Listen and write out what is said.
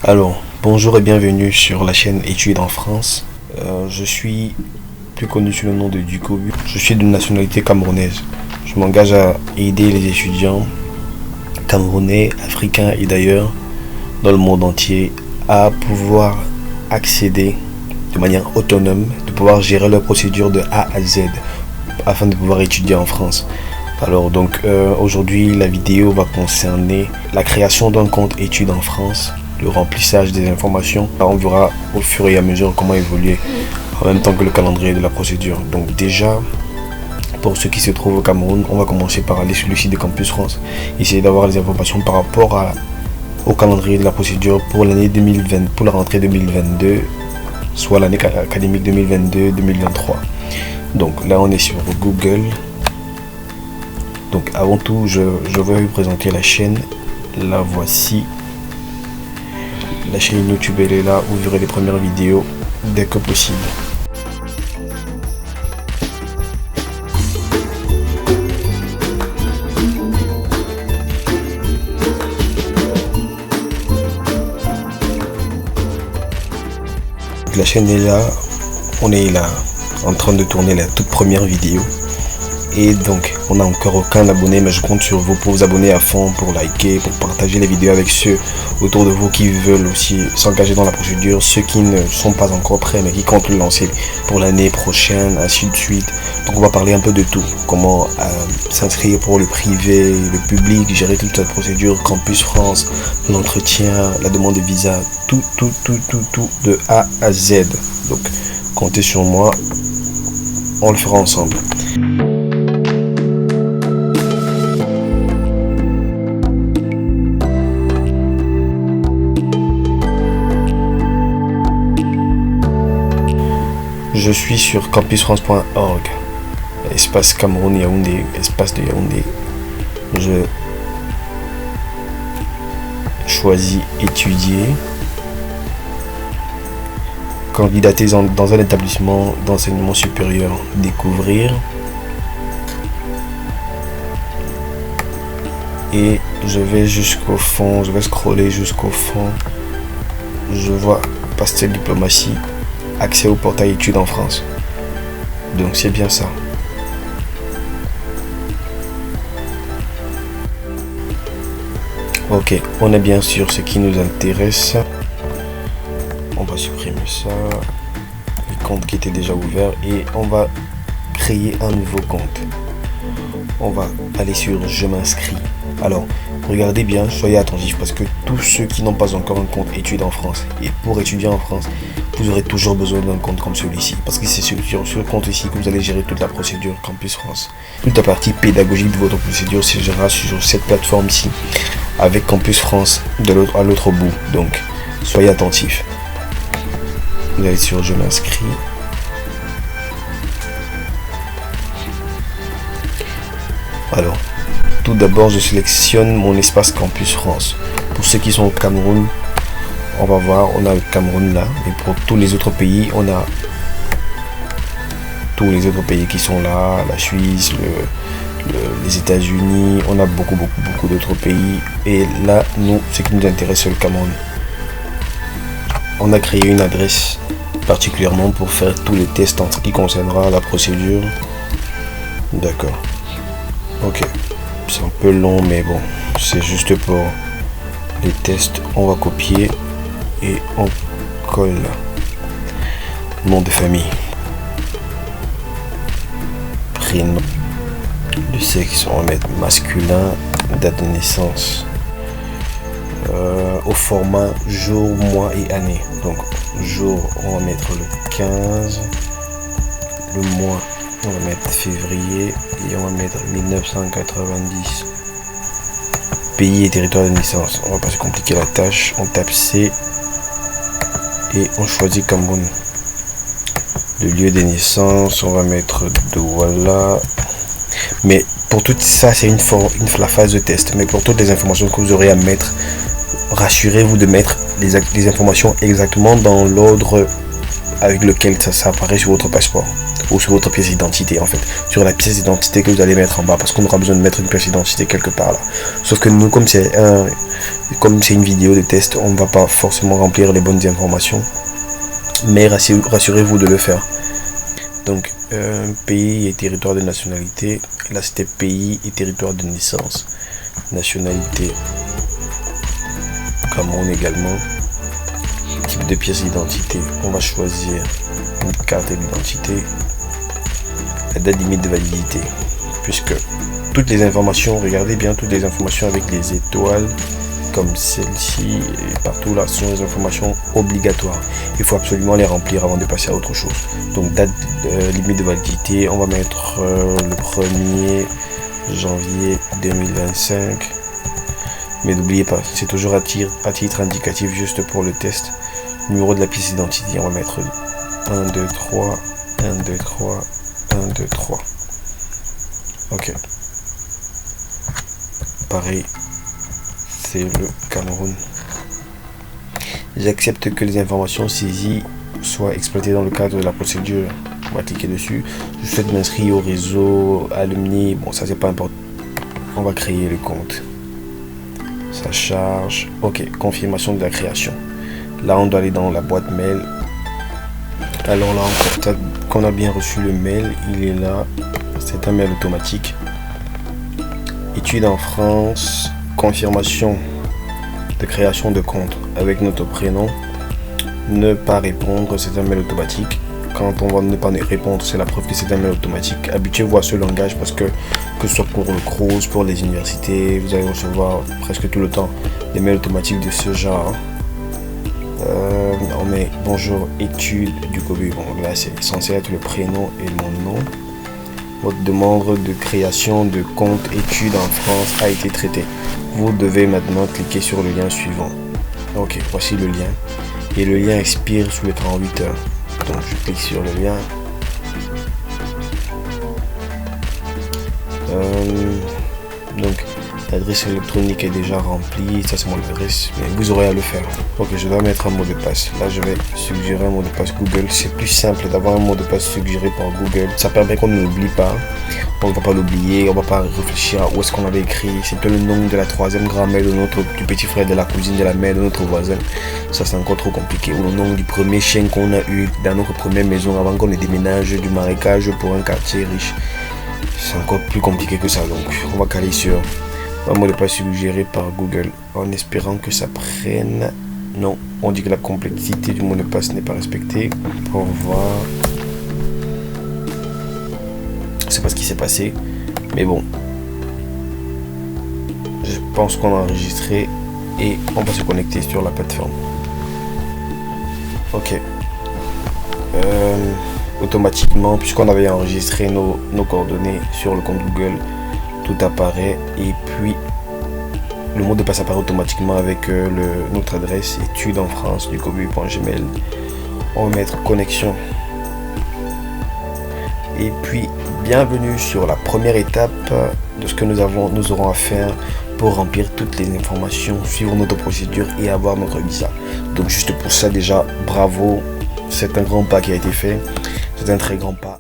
Alors, bonjour et bienvenue sur la chaîne Études en France. Je suis plus connu sous le nom de Dukobu. Je suis de nationalité camerounaise. Je m'engage à aider les étudiants camerounais, africains et d'ailleurs dans le monde entier à pouvoir accéder de manière autonome, de pouvoir gérer leur procédure de A à Z afin de pouvoir étudier en France. Alors donc aujourd'hui la vidéo va concerner la création d'un compte études en France, le remplissage des informations. On verra au fur et à mesure comment évoluer en même temps que le calendrier de la procédure. Donc déjà, pour ceux qui se trouvent au Cameroun, on va commencer par aller sur le site de Campus France, essayer d'avoir les informations par rapport au calendrier de la procédure pour l'année 2020, pour la rentrée 2022, soit l'année académique 2022-2023. Donc là on est sur Google. Donc avant tout, je vais vous présenter la chaîne. La voici. La chaîne YouTube elle est là, vous verrez les premières vidéos dès que possible. La chaîne est là, on est là en train de tourner la toute première vidéo. Et donc on n'a encore aucun abonné, mais je compte sur vous pour vous abonner à fond, pour liker, pour partager les vidéos avec ceux autour de vous qui veulent aussi s'engager dans la procédure, ceux qui ne sont pas encore prêts mais qui comptent le lancer pour l'année prochaine, ainsi de suite. Donc on va parler un peu de tout, comment s'inscrire pour le privé, le public, gérer toute cette procédure, Campus France, l'entretien, la demande de visa, tout de A à Z. Donc comptez sur moi, on le fera ensemble. Je suis sur campusfrance.org, espace Cameroun Yaoundé, espace de Yaoundé. Je choisis étudier, candidater dans un établissement d'enseignement supérieur, découvrir, et je vais jusqu'au fond, je vais scroller jusqu'au fond. Je vois Pastel Diplomatie, accès au portail études en France. Donc c'est bien ça. Ok, on est bien sûr ce qui nous intéresse. On va supprimer ça, le compte qui était déjà ouvert, et on va créer un nouveau compte. On va aller sur je m'inscris. Alors regardez bien, soyez attentifs, parce que tous ceux qui n'ont pas encore un compte études en France, et pour étudier en France, vous aurez toujours besoin d'un compte comme celui-ci, parce que c'est sur ce compte ici que vous allez gérer toute la procédure Campus France. Toute la partie pédagogique de votre procédure se gérera sur cette plateforme ici, avec Campus France à l'autre bout. Donc soyez attentifs. Vous allez sur je m'inscris. Alors tout d'abord je sélectionne mon espace Campus France. Pour ceux qui sont au Cameroun, on va voir, on a le Cameroun là, et pour tous les autres pays, on a tous les autres pays qui sont là, la Suisse, les États-Unis, on a beaucoup d'autres pays, et là, nous, ce qui nous intéresse, c'est le Cameroun. On a créé une adresse particulièrement pour faire tous les tests en ce qui concernera la procédure. D'accord. Ok. C'est un peu long, mais bon, c'est juste pour les tests. On va copier et on colle. Nom de famille, prénom, le sexe on va mettre masculin, date de naissance, au format jour, mois et année. Donc jour on va mettre le 15, le mois on va mettre février et on va mettre 1990. Pays et territoire de naissance, on va pas se compliquer la tâche, on tape C et on choisit Cameroun. Le lieu de naissance, on va mettre Douala. Mais pour tout ça, c'est la phase de test. Mais pour toutes les informations que vous aurez à mettre, rassurez-vous de mettre les informations exactement dans l'ordre avec lequel ça apparaît sur votre passeport ou sur votre pièce d'identité, en fait, sur la pièce d'identité que vous allez mettre en bas, parce qu'on aura besoin de mettre une pièce d'identité quelque part là. Sauf que nous, comme c'est une vidéo de test, on ne va pas forcément remplir les bonnes informations, mais rassurez-vous de le faire. Donc pays et territoire de nationalité, là c'était pays et territoire de naissance. Nationalité Cameroun également. Type de pièce d'identité, on va choisir une carte d'identité. La date limite de validité, puisque toutes les informations, regardez bien, toutes les informations avec les étoiles comme celle-ci et partout là sont des informations obligatoires. Il faut absolument les remplir avant de passer à autre chose. Donc date limite de validité, on va mettre le 1er janvier 2025. Mais n'oubliez pas, c'est toujours à titre indicatif, juste pour le test. Numéro de la pièce d'identité, on va mettre 1, 2, 3, 1, 2, 3, 1, 2, 3. Ok. Pareil, c'est le Cameroun. J'accepte que les informations saisies soient exploitées dans le cadre de la procédure. On va cliquer dessus. Je souhaite m'inscrire au réseau alumni. Bon, ça c'est pas important. On va créer le compte. Ça charge. Ok, confirmation de la création. Là, on doit aller dans la boîte mail. Alors là, on constate qu'on a bien reçu le mail. Il est là. C'est un mail automatique. Études en France. Confirmation de création de compte avec notre prénom. Ne pas répondre, c'est un mail automatique. Quand on va ne pas répondre, c'est la preuve que c'est un mail automatique. Habituez-vous à ce langage parce que ce soit pour le CROUS, pour les universités, vous allez recevoir presque tout le temps des mails automatiques de ce genre. On met bonjour études du COBU. Bon, là c'est censé être le prénom et mon nom. Votre demande de création de compte études en France a été traitée. Vous devez maintenant cliquer sur le lien suivant. Ok, voici le lien. Et le lien expire sous les 38 heures. Donc je clique sur le lien. Donc l'adresse électronique est déjà remplie. Ça c'est mon adresse, mais vous aurez à le faire. Ok, je dois mettre un mot de passe. Là je vais suggérer un mot de passe Google. C'est plus simple d'avoir un mot de passe suggéré par Google. Ça permet qu'on ne l'oublie pas. On ne va pas l'oublier, on ne va pas réfléchir à où est-ce qu'on avait écrit. C'était le nom de la troisième grand-mère du petit frère, de la cousine, de la mère de notre voisin. Ça c'est encore trop compliqué. Ou le nom du premier chien qu'on a eu dans notre première maison avant qu'on ne déménage du marécage pour un quartier riche. C'est encore plus compliqué que ça. Donc on va caler sur un mot de passe suggéré par Google en espérant que ça prenne. Non, on dit que la complexité du mot de passe n'est pas respectée. Au revoir. Je sais pas ce qui s'est passé, mais bon, je pense qu'on a enregistré et on va se connecter sur la plateforme. Ok, automatiquement, puisqu'on avait enregistré nos coordonnées sur le compte Google, tout apparaît et puis le mot de passe apparaît automatiquement avec notre adresse études en France du cobu.gmail. On va mettre connexion. Et puis, bienvenue sur la première étape de ce que nous aurons à faire pour remplir toutes les informations, suivre notre procédure et avoir notre visa. Donc juste pour ça déjà, bravo, c'est un grand pas qui a été fait, c'est un très grand pas.